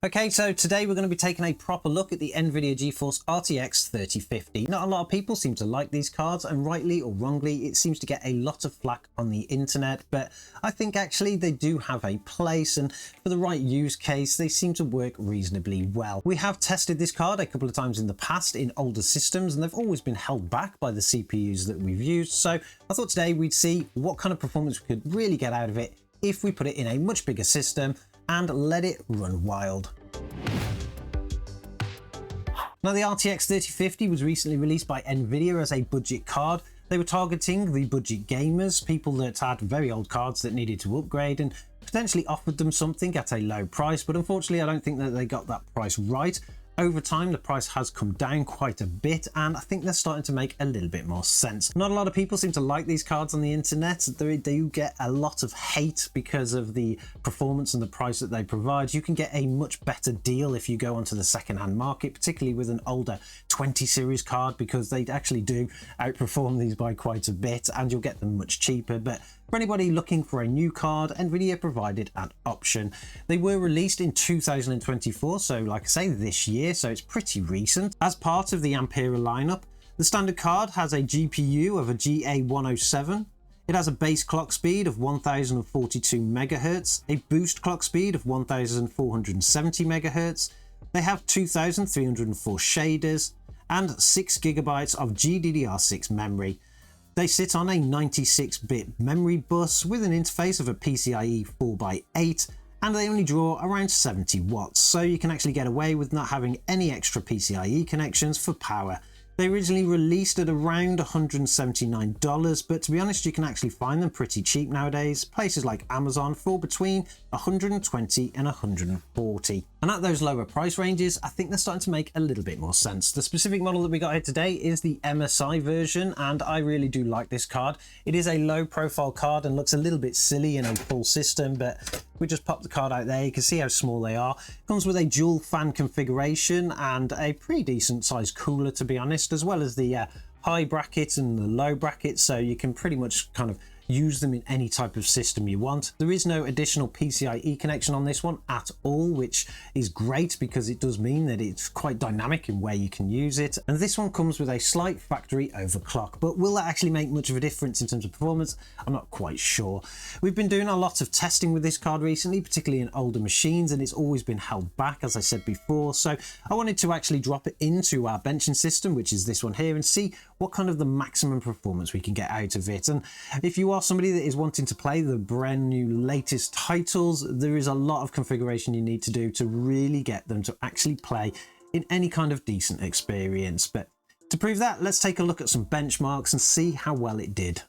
Okay, so today we're going to be taking a proper look at the NVIDIA GeForce RTX 3050. Not a lot of people seem to like these cards, and rightly or wrongly, it seems to get a lot of flack on the internet, but I think actually they do have a place, and for the right use case, they seem to work reasonably well. We have tested this card a couple of times in the past in older systems, and they've always been held back by the CPUs that we've used, so I thought today we'd see what kind of performance we could really get out of it if we put it in a much bigger system and let it run wild. Now, the RTX 3050 was recently released by NVIDIA as a budget card. They were targeting the budget gamers, people that had very old cards that needed to upgrade, and potentially offered them something at a low price, but unfortunately I don't think that they got that price right. Over time, the price has come down quite a bit, and I think they're starting to make a little bit more sense. Not a lot of people seem to like these cards on the internet. They do get a lot of hate because of the performance and the price that they provide. You can get a much better deal if you go onto the second-hand market, particularly with an older 20 series card, because they actually do outperform these by quite a bit, and you'll get them much cheaper. But for anybody looking for a new card, NVIDIA provided an option. They were released in 2024, so like I say, this year, so it's pretty recent. As part of the Ampere lineup, the standard card has a GPU of a GA107. It has a base clock speed of 1042 MHz, a boost clock speed of 1470 MHz. They have 2304 shaders and 6 GB of GDDR6 memory. They sit on a 96-bit memory bus with an interface of a PCIe 4x8, and they only draw around 70 watts, so you can actually get away with not having any extra PCIe connections for power. They originally released at around $179, but to be honest, you can actually find them pretty cheap nowadays, places like Amazon for between $120 and $140. And at those lower price ranges, I think they're starting to make a little bit more sense. The specific model that we got here today is the MSI version, and I really do like this card. It is a low profile card and looks a little bit silly in a full system, but we just pop the card out there. You can see how small they are. It comes with a dual fan configuration and a pretty decent sized cooler, to be honest, as well as the high bracket and the low bracket, so you can pretty much kind of use them in any type of system you want. There is no additional PCIe connection on this one at all, which is great because it does mean that it's quite dynamic in where you can use it. And this one comes with a slight factory overclock, but will that actually make much of a difference in terms of performance? I'm not quite sure. We've been doing a lot of testing with this card recently, particularly in older machines, and it's always been held back, as I said before. So I wanted to actually drop it into our benching system, which is this one here, and see what kind of the maximum performance we can get out of it. And if you are somebody that is wanting to play the brand new latest titles, there is a lot of configuration you need to do to really get them to actually play in any kind of decent experience. But to prove that, let's take a look at some benchmarks and see how well it did.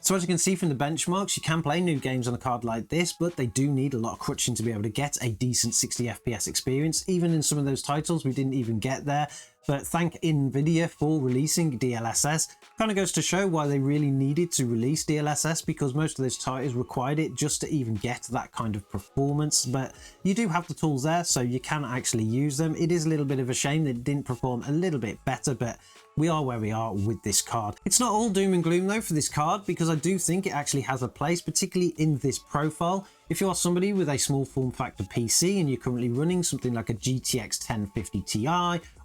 So as you can see from the benchmarks, you can play new games on a card like this, but they do need a lot of crutching to be able to get a decent 60 FPS experience. Even in some of those titles, we didn't even get there. But thank NVIDIA for releasing DLSS. Kind of goes to show why they really needed to release DLSS, because most of those titles required it just to even get that kind of performance. But you do have the tools there, so you can actually use them. It is a little bit of a shame that it didn't perform a little bit better, but we are where we are with this card. It's not all doom and gloom though for this card, because I do think it actually has a place, particularly in this profile. If you are somebody with a small form factor PC and you're currently running something like a GTX 1050 Ti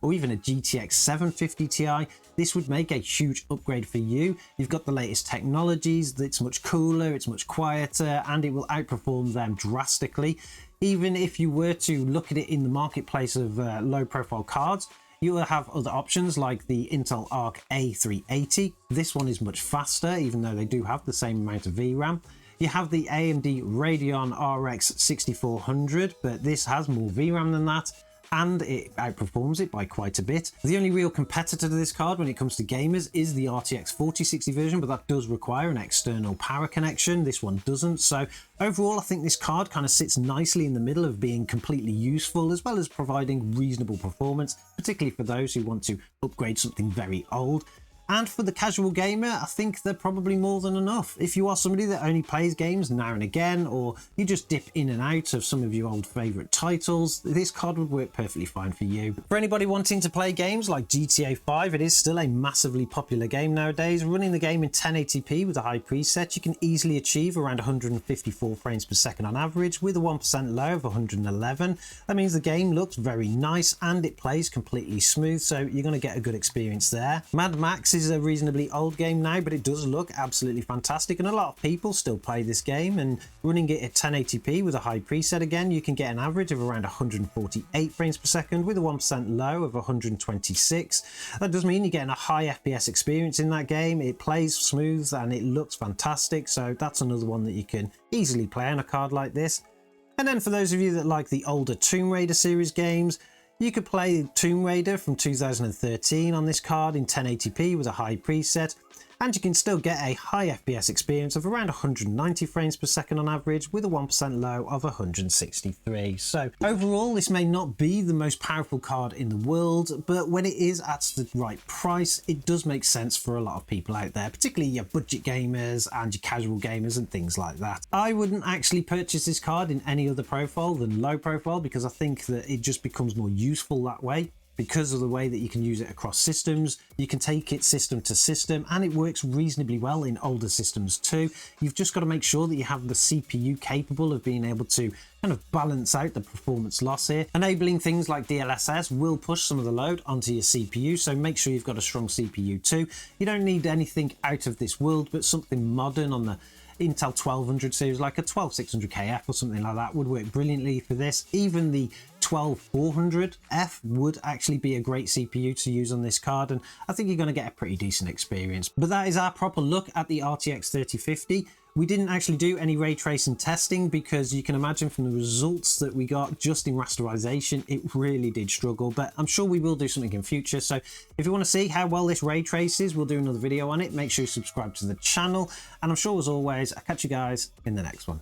or even a GTX 750 Ti, this would make a huge upgrade for you. You've got the latest technologies, it's much cooler, it's much quieter, and it will outperform them drastically. Even if you were to look at it in the marketplace of low profile cards, you will have other options like the Intel Arc A380. This one is much faster, even though they do have the same amount of VRAM. You have the AMD Radeon RX 6400, but this has more VRAM than that, and it outperforms it by quite a bit. The only real competitor to this card when it comes to gamers is the RTX 4060 version, but that does require an external power connection. This one doesn't. So overall, I think this card kind of sits nicely in the middle of being completely useful as well as providing reasonable performance, particularly for those who want to upgrade something very old. And for the casual gamer, I think they're probably more than enough. If you are somebody that only plays games now and again, or you just dip in and out of some of your old favorite titles, this card would work perfectly fine for you. For anybody wanting to play games like GTA 5, it is still a massively popular game nowadays. Running the game in 1080p with a high preset, you can easily achieve around 154 frames per second on average with a 1% low of 111. That means the game looks very nice and it plays completely smooth, so you're going to get a good experience there. Mad Max is a reasonably old game now, but it does look absolutely fantastic, and a lot of people still play this game. And running it at 1080p with a high preset, again, you can get an average of around 148 frames per second with a 1% low of 126. That does mean you're getting a high FPS experience in that game. It plays smooth and it looks fantastic, so that's another one that you can easily play on a card like this. And then for those of you that like the older Tomb Raider series games, you could play Tomb Raider from 2013 on this card in 1080p with a high preset, and you can still get a high FPS experience of around 190 frames per second on average with a 1% low of 163. So overall, this may not be the most powerful card in the world, but when it is at the right price, it does make sense for a lot of people out there, particularly your budget gamers and your casual gamers and things like that. I wouldn't actually purchase this card in any other profile than low profile, because I think that it just becomes more useful that way. Because of the way that you can use it across systems, you can take it system to system, and it works reasonably well in older systems too. You've just got to make sure that you have the CPU capable of being able to kind of balance out the performance loss here. Enabling things like DLSS will push some of the load onto your CPU, so make sure you've got a strong CPU too. You don't need anything out of this world, but something modern on the Intel 1200 series, like a 12600KF or something like that, would work brilliantly for this. Even the 12400F would actually be a great CPU to use on this card, and I think you're going to get a pretty decent experience. But that is our proper look at the RTX 3050. We didn't actually do any ray tracing testing because you can imagine from the results that we got just in rasterization, it really did struggle, but I'm sure we will do something in future. So if you want to see how well this ray traces, we'll do another video on it. Make sure you subscribe to the channel, and I'm sure as always, I'll catch you guys in the next one.